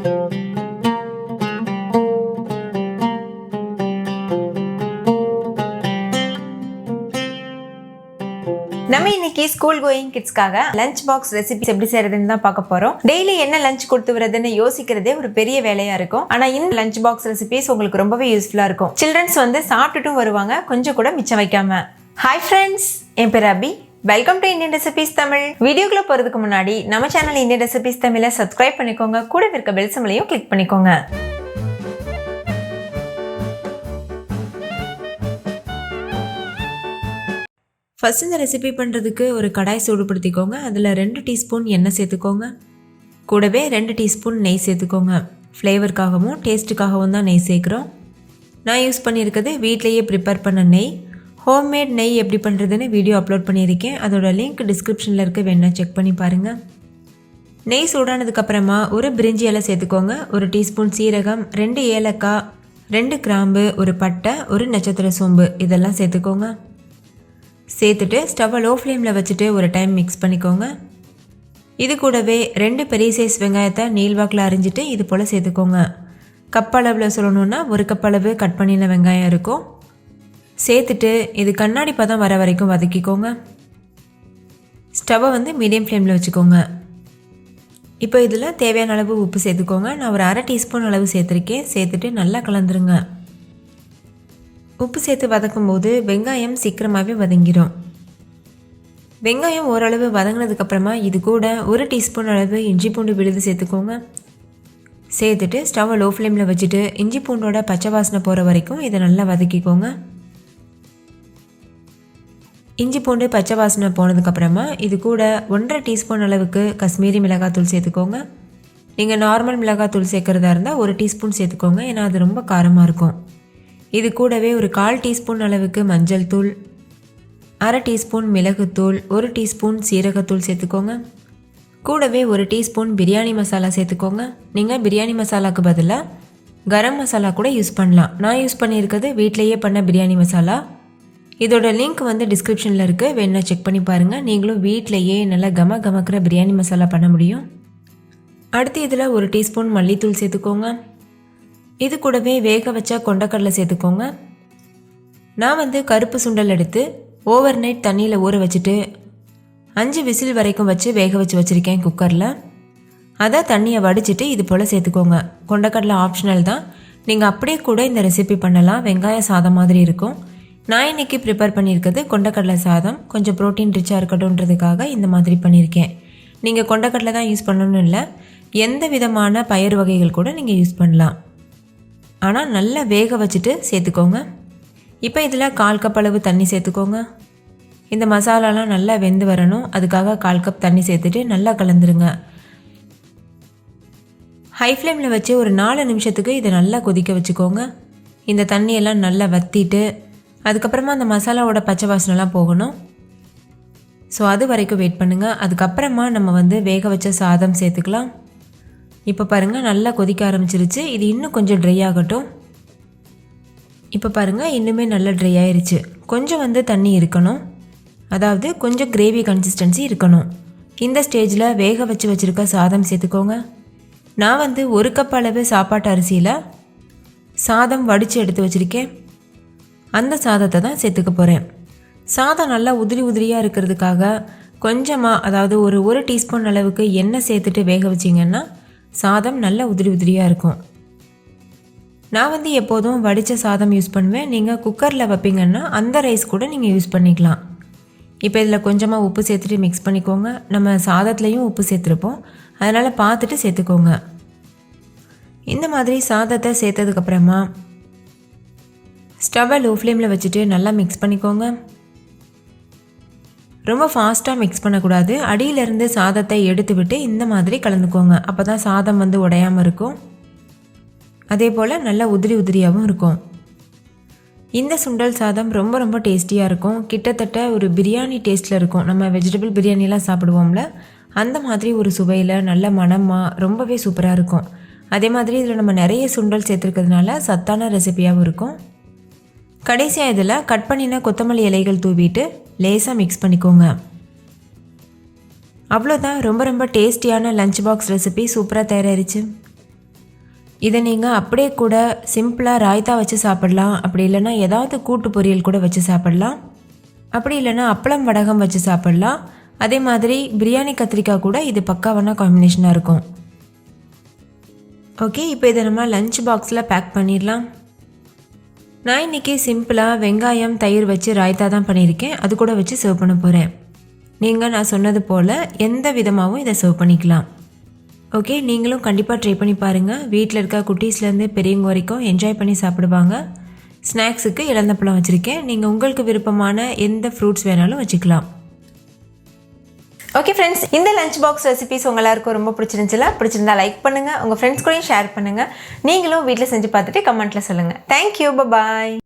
நம்ம இன்னைக்கு school going கிட்ஸ்க்காக லஞ்ச் பாக்ஸ் ரெசிபிஸ் எப்படி செய்யறதுன்னு தான் பார்க்க போறோம். டெய்லி என்ன லஞ்ச் கொடுத்து வரதுன்னு யோசிக்கிறதே ஒரு பெரிய வேலையா இருக்கும். ஆனா இந்த லஞ்ச் பாக்ஸ் ரெசிபிஸ் உங்களுக்கு ரொம்பவே யூஸ்ஃபுல்லா இருக்கும். சில்ட்ரன்ஸ் வந்து சாப்பிட்டுட்டும் வருவாங்க, கொஞ்சம் கூட மிச்சம் வைக்காம. ஹாய் ஃப்ரெண்ட்ஸ், என் பேர் Abhi. Welcome to Indian recipes Tamil. வீடியோக்குள்ள போறதுக்கு முன்னாடி நம்ம சேனல் இந்தியன் ரெசிபிஸ் தமிழை சப்ஸ்கிரைப் பண்ணிக்கோங்க, கூட இருக்க பெல் சிம்பலையும் கிளிக் பண்ணிக்கோங்க. ஃபஸ்ட் இந்த ரெசிபி பண்ணுறதுக்கு ஒரு கடாய் சூடுபடுத்திக்கோங்க. அதில் 2 டீஸ்பூன் எண்ணெய் சேர்த்துக்கோங்க. கூடவே 2 டீஸ்பூன் நெய் சேர்த்துக்கோங்க. ஃப்ளேவருக்காகவும் டேஸ்ட்டுக்காகவும் தான் நெய் சேர்க்குறோம். நான் யூஸ் பண்ணியிருக்கிறது வீட்டிலையே ப்ரிப்பேர் பண்ண நெய். ஹோம்மேட் நெய் எப்படி பண்ணுறதுன்னு வீடியோ அப்லோட் பண்ணியிருக்கேன். அதோட லிங்க் டிஸ்கிரிப்ஷனில் இருக்க வேணா செக் பண்ணி பாருங்கள். நெய் சூடானதுக்கப்புறமா ஒரு பிரிஞ்சி இலை சேர்த்துக்கோங்க. 1 டீஸ்பூன் சீரகம், 2 ஏலக்காய், 2 கிராம்பு, ஒரு பட்டை, ஒரு நட்சத்திர சோம்பு இதெல்லாம் சேர்த்துக்கோங்க. சேர்த்துட்டு ஸ்டவ்வை லோ ஃப்ளேமில் வச்சுட்டு ஒரு டைம் மிக்ஸ் பண்ணிக்கோங்க. இது கூடவே 2 பெரிய சைஸ் வெங்காயத்தை நீள்வாக்கில் அரிஞ்சிட்டு இது போல் சேர்த்துக்கோங்க. கப் அளவில் சொல்லணுன்னா 1 கப் அளவு கட் பண்ணின வெங்காயம் இருக்கும். சேர்த்துட்டு இது கண்ணாடி பதம் வர வரைக்கும் வதக்கிக்கோங்க. ஸ்டவ்வை வந்து மீடியம் ஃப்ளேமில் வச்சுக்கோங்க. இப்போ இதில் தேவையான அளவு உப்பு சேர்த்துக்கோங்க. நான் ஒரு 1/2 டீஸ்பூன் அளவு சேர்த்துருக்கேன். சேர்த்துட்டு நல்லா கலந்துருங்க. உப்பு சேர்த்து வதக்கும் போது வெங்காயம் சீக்கிரமாகவே வதங்கிடும். வெங்காயம் ஓரளவு வதங்கினதுக்கப்புறமா இது கூட 1 டீஸ்பூன் அளவு இஞ்சி பூண்டு விழுது சேர்த்துக்கோங்க. சேர்த்துட்டு ஸ்டவ்வை லோ ஃப்ளேமில் வச்சுட்டு இஞ்சி பூண்டோட பச்சை வாசனை போகிற வரைக்கும் இதை நல்லா வதக்கிக்கோங்க. இஞ்சி பூண்டு பச்சை வாசனை போனதுக்கப்புறமா இது கூட 1/2 டீஸ்பூன் அளவுக்கு காஷ்மீரி மிளகாத்தூள் சேர்த்துக்கோங்க. நீங்கள் நார்மல் மிளகாத்தூள் சேர்க்குறதா இருந்தால் 1 டீஸ்பூன் சேர்த்துக்கோங்க, ஏன்னா அது ரொம்ப காரமாக இருக்கும். இது கூடவே ஒரு 1/4 டீஸ்பூன் அளவுக்கு மஞ்சள் தூள், 1/2 டீஸ்பூன் மிளகுத்தூள், 1 டீஸ்பூன் சீரகத்தூள் சேர்த்துக்கோங்க. கூடவே 1 டீஸ்பூன் பிரியாணி மசாலா சேர்த்துக்கோங்க. நீங்கள் பிரியாணி மசாலாவுக்கு பதிலாக கரம் மசாலா கூட யூஸ் பண்ணலாம். நான் யூஸ் பண்ணியிருக்கிறது வீட்டிலையே பண்ண பிரியாணி மசாலா. இதோட லிங்க் வந்து டிஸ்கிரிப்ஷனில் இருக்குது, வேணா செக் பண்ணி பாருங்கள். நீங்களும் வீட்டிலையே நல்லா கமக்கிற பிரியாணி மசாலா பண்ண முடியும். அடுத்து இதில் 1 டீஸ்பூன் மல்லித்தூள் சேர்த்துக்கோங்க. இது கூடவே வேக வச்ச கொண்டக்கடலை சேர்த்துக்கோங்க. நான் வந்து கருப்பு சுண்டல் எடுத்து ஓவர் நைட் தண்ணியில் ஊற வச்சுட்டு 5 விசில் வரைக்கும் வச்சு வேக வச்சுருக்கேன் குக்கரில். அதை தண்ணியை வடிச்சிட்டு இது போல் சேர்த்துக்கோங்க. கொண்டக்கடலை ஆப்ஷனல் தான், நீங்கள் அப்படியே கூட இந்த ரெசிபி பண்ணலாம். வெங்காய சாதம் மாதிரி இருக்கும். நான் இன்றைக்கி ப்ரிப்பேர் பண்ணியிருக்கிறது கொண்டக்கடலை சாதம். கொஞ்சம் ப்ரோட்டீன் ரிச்சாக இருக்கட்டும்ன்றதுக்காக இந்த மாதிரி பண்ணியிருக்கேன். நீங்கள் கொண்டக்கடலை தான் யூஸ் பண்ணணும்னு இல்லை, எந்த விதமான பயிர் வகைகள் கூட நீங்கள் யூஸ் பண்ணலாம். ஆனால் நல்லா வேக வச்சுட்டு சேர்த்துக்கோங்க. இப்போ இதில் 1/4 கப் அளவு தண்ணி சேர்த்துக்கோங்க. இந்த மசாலாலாம் நல்லா வெந்து வரணும், அதுக்காக 1/4 கப் தண்ணி சேர்த்துட்டு நல்லா கலந்துருங்க. ஹை ஃப்ளேமில் வச்சு ஒரு 4 நிமிஷத்துக்கு இதை நல்லா கொதிக்க வச்சுக்கோங்க. இந்த தண்ணியெல்லாம் நல்லா வற்றிட்டு அதுக்கப்புறமா அந்த மசாலாவோட பச்சை வாசனைலாம் போகணும். ஸோ அது வரைக்கும் வெயிட் பண்ணுங்கள். அதுக்கப்புறமா நம்ம வந்து வேக வச்ச சாதம் சேர்த்துக்கலாம். இப்போ பாருங்கள் நல்லா கொதிக்க ஆரம்பிச்சிருச்சு. இது இன்னும் கொஞ்சம் ட்ரை ஆகட்டும். இப்போ பாருங்கள் இன்னுமே நல்லா ட்ரை ஆயிடுச்சு. கொஞ்சம் வந்து தண்ணி இருக்கணும், அதாவது கொஞ்சம் கிரேவி கன்சிஸ்டன்சி இருக்கணும். இந்த ஸ்டேஜில் வேக வச்சுருக்க சாதம் சேர்த்துக்கோங்க. நான் வந்து 1 கப் அளவு சாப்பாட்டு அரிசியில் சாதம் வடித்து எடுத்து வச்சுருக்கேன். அந்த சாதத்தை தான் சேர்த்துக்க போகிறேன். சாதம் நல்லா உதிரியாக இருக்கிறதுக்காக கொஞ்சமாக, அதாவது ஒரு 1 டீஸ்பூன் அளவுக்கு எண்ணெய் சேர்த்துட்டு வேக வச்சிங்கன்னா சாதம் நல்லா உதிரியாக இருக்கும். நான் வந்து எப்போதும் வடித்த சாதம் யூஸ் பண்ணுவேன். நீங்கள் குக்கரில் வைப்பீங்கன்னா அந்த ரைஸ் கூட நீங்கள் யூஸ் பண்ணிக்கலாம். இப்போ இதில் கொஞ்சமாக உப்பு சேர்த்துட்டு மிக்ஸ் பண்ணிக்கோங்க. நம்ம சாதத்துலேயும் உப்பு சேர்த்துருப்போம், அதனால் பார்த்துட்டு சேர்த்துக்கோங்க. இந்த மாதிரி சாதத்தை சேர்த்ததுக்கப்புறமா ஸ்டவ்வை லோ ஃப்ளேமில் வச்சுட்டு நல்லா மிக்ஸ் பண்ணிக்கோங்க. ரொம்ப ஃபாஸ்ட்டாக மிக்ஸ் பண்ணக்கூடாது. அடியிலேருந்து சாதத்தை எடுத்து விட்டு இந்த மாதிரி கலந்துக்கோங்க. அப்போ தான் சாதம் வந்து உடையாமல் இருக்கும். அதே போல் நல்லா உதிரியாகவும் இருக்கும். இந்த சுண்டல் சாதம் ரொம்ப டேஸ்டியாக இருக்கும். கிட்டத்தட்ட ஒரு பிரியாணி டேஸ்ட்டில் இருக்கும். நம்ம வெஜிடபிள் பிரியாணிலாம் சாப்பிடுவோம்ல, அந்த மாதிரி ஒரு சுவையில் நல்ல மணமாக ரொம்பவே சூப்பராக இருக்கும். அதே மாதிரி இதில் நம்ம நிறைய சுண்டல் சேர்த்துருக்கிறதுனால சத்தான ரெசிபியாகவும் இருக்கும். கடைசியாக இதில் கட் பண்ணின கொத்தமல்லி இலைகள் தூவிட்டு லேசாக மிக்ஸ் பண்ணிக்கோங்க. அவ்வளோதான், ரொம்ப டேஸ்டியான லஞ்ச் பாக்ஸ் ரெசிபி சூப்பராக தயாராகிடுச்சு. இதை நீங்கள் அப்படியே கூட சிம்பிளாக ராய்த்தா வச்சு சாப்பிடலாம். அப்படி இல்லைன்னா ஏதாவது கூட்டு பொரியல் கூட வச்சு சாப்பிடலாம். அப்படி இல்லைன்னா அப்பளம் வடகம் வச்சு சாப்பிடலாம். அதே மாதிரி பிரியாணி கத்திரிக்காய் கூட இது பக்காவான காம்பினேஷனாக இருக்கும். ஓகே, இப்போ இதை நம்ம லஞ்ச் பாக்ஸில் பேக் பண்ணிடலாம். நான் இன்றைக்கி சிம்பிளாக வெங்காயம் தயிர் வச்சு ராய்த்தா தான் பண்ணியிருக்கேன். அது கூட வச்சு சர்வ் பண்ண போகிறேன். நீங்கள் நான் சொன்னது போல் எந்த விதமாகவும் இதை சர்வ் பண்ணிக்கலாம். ஓகே, நீங்களும் கண்டிப்பாக ட்ரை பண்ணி பாருங்கள். வீட்டில் இருக்க குட்டீஸ்லேருந்து பெரியவங்க வரைக்கும் என்ஜாய் பண்ணி சாப்பிடுவாங்க. ஸ்நாக்ஸுக்கு இளந்தப்பழம் வச்சுருக்கேன். நீங்கள் உங்களுக்கு விருப்பமான எந்த ஃப்ரூட்ஸ் வேணாலும் வச்சுக்கலாம். ஓகே ஃப்ரெண்ட்ஸ், இந்த லஞ்ச் பாக்ஸ் ரெசிபிஸ் உங்கள் எல்லாருக்கும் ரொம்ப பிடிச்சிருந்தா லைக் பண்ணுங்கள். உங்கள் ஃப்ரெண்ட்ஸ் கூடயும் ஷேர் பண்ணுங்கள். நீங்களும் வீட்டில் செஞ்சு பார்த்துட்டு கமெண்ட்டில் சொல்லுங்கள். தேங்க்யூ, பாய்.